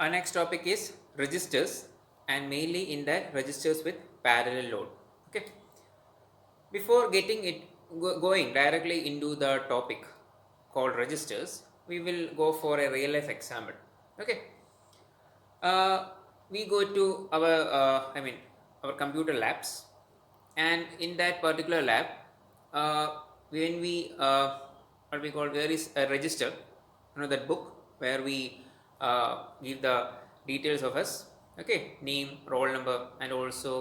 Our next topic is registers, and mainly in that registers with parallel load. Okay. Before getting it going directly into the topic called registers, we will go for a real life example. Okay. Uh, we go to our our computer labs, and in that particular lab, when we what we call, there is a register, that book where we give the details of us, okay, name, roll number, and also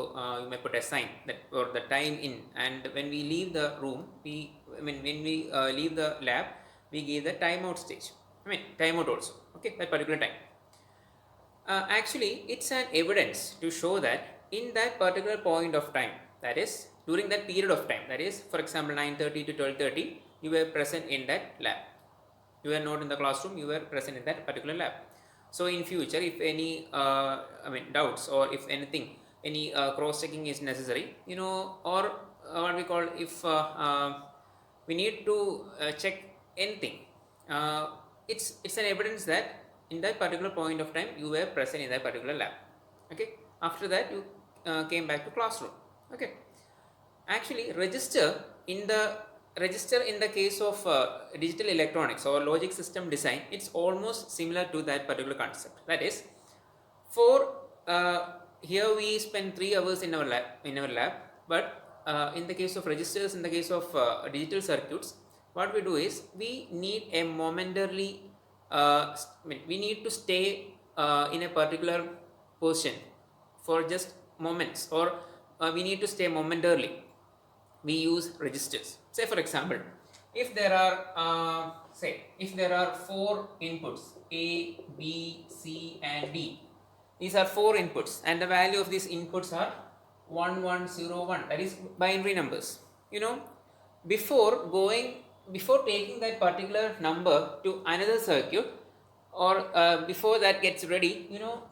you may put a sign that or the time in. And when we leave the room, when we leave the lab, we give the timeout stage, timeout also, okay, that particular time. Actually, it's an evidence to show that in that particular point of time, that is during that period of time, that is for example 9:30 to 12:30, you were present in that lab. You were not in the classroom, you were present in that particular lab. So in future, if any doubts, or if anything, any cross checking is necessary, or what we call, if we need to check anything, uh, it's an evidence that in that particular point of time you were present in that particular lab. Okay, after that you came back to classroom. Okay, actually register in the case of digital electronics or logic system design, it's almost similar to that particular concept. That is, for here we spend 3 hours in our lab, but in the case of registers, in the case of digital circuits, what we do is we need a momentarily we need to stay in a particular position for just moments, or we need to stay momentarily. We use registers. Say for example, if there are if there are 4 inputs, A, B, C and D. These are 4 inputs, and the value of these inputs are 1101, that is binary numbers. Before taking that particular number to another circuit, or before that gets ready,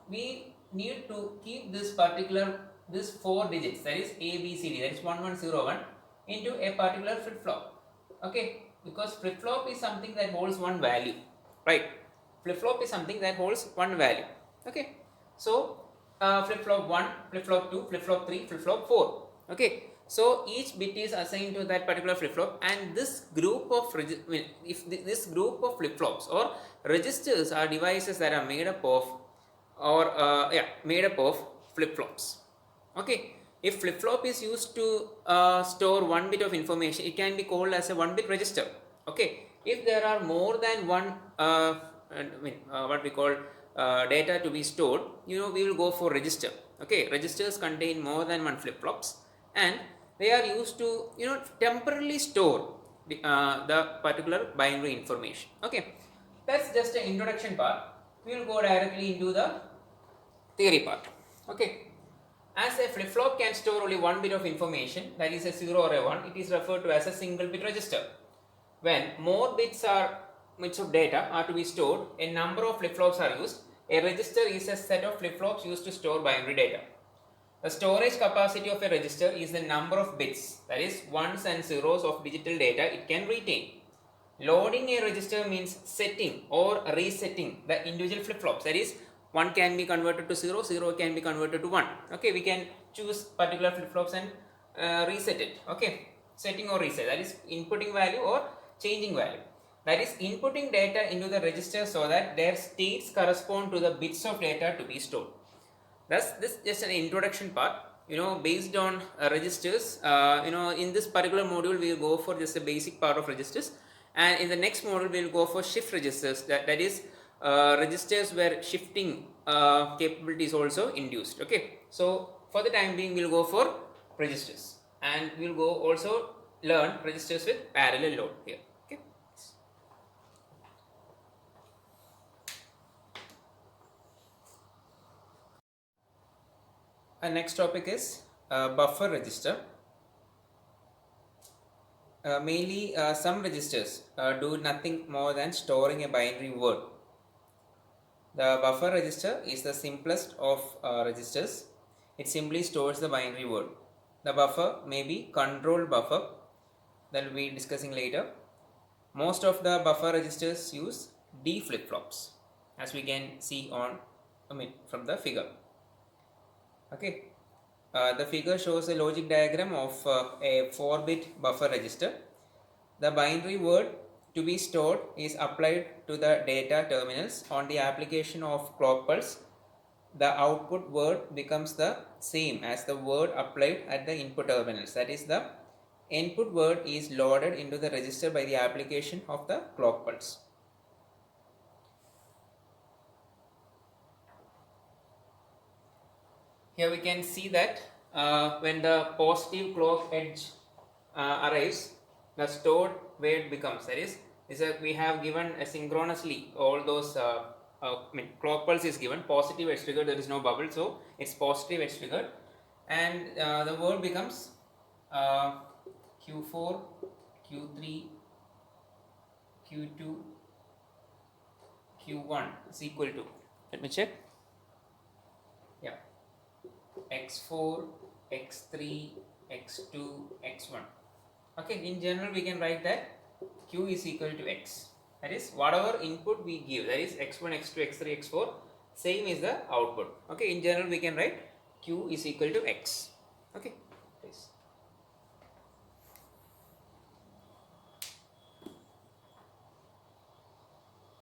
we need to keep this 4 digits, that is A, B, C, D, that is 1101, into a particular flip flop. Okay, because flip flop is something that holds one value, right? Flip flop is something that holds one value. Okay, so flip flop 1, flip flop 2, flip flop 3, flip flop 4. Okay, so each bit is assigned to that particular flip flop, and this group of this group of flip flops or registers are devices that are made up of flip flops. Okay, if flip flop is used to store one bit of information, it can be called as a 1-bit register. Okay, if there are more than one what we call data to be stored, we will go for register. Okay, registers contain more than one flip flops, and they are used to temporarily store the particular binary information. Okay, that's just an introduction part. We will go directly into the theory part. Okay, as a flip flop can store only one bit of information, that is a 0 or a 1, it is referred to as a single bit register. When more bits of data are to be stored, a number of flip flops are used. A register is a set of flip flops used to store binary data. The storage capacity of a register is the number of bits, that is ones and zeros of digital data it can retain. Loading a register means setting or resetting the individual flip flops, that is 1 can be converted to 0, 0 can be converted to 1. Okay, we can choose particular flip flops and reset it. Okay, setting or reset, that is inputting value or changing value. That is inputting data into the register so that their states correspond to the bits of data to be stored. Thus, this is just an introduction part. Based on registers. In this particular module, we will go for just a basic part of registers, and in the next module, we will go for shift registers. That is registers where shifting capability is also induced. Okay, so for the time being, we will go for registers, and we will go also learn registers with parallel load here. Okay. Our next topic is buffer register. Mainly, some registers do nothing more than storing a binary word. The buffer register is the simplest of registers. It simply stores the binary word. The buffer may be control buffer, that we will be discussing later. Most of the buffer registers use D flip flops, as we can see on from the figure. Okay. The figure shows a logic diagram of a 4-bit buffer register. The binary word to be stored is applied to the data terminals. On the application of clock pulse, the output word becomes the same as the word applied at the input terminals. That is, the input word is loaded into the register by the application of the clock pulse. Here we can see that when the positive clock edge arrives, the stored word becomes, that is we have given synchronously all those clock pulse is given, positive edge trigger, there is no bubble, so it's positive edge trigger, and the word becomes Q4, Q3, Q2, Q1 is equal to, let me check, yeah, X4, X3, X2, X1. Okay, in general we can write that Q is equal to X. That is, whatever input we give, that is X1, X2, X3, X4, same is the output. Okay, in general we can write Q is equal to X. Okay.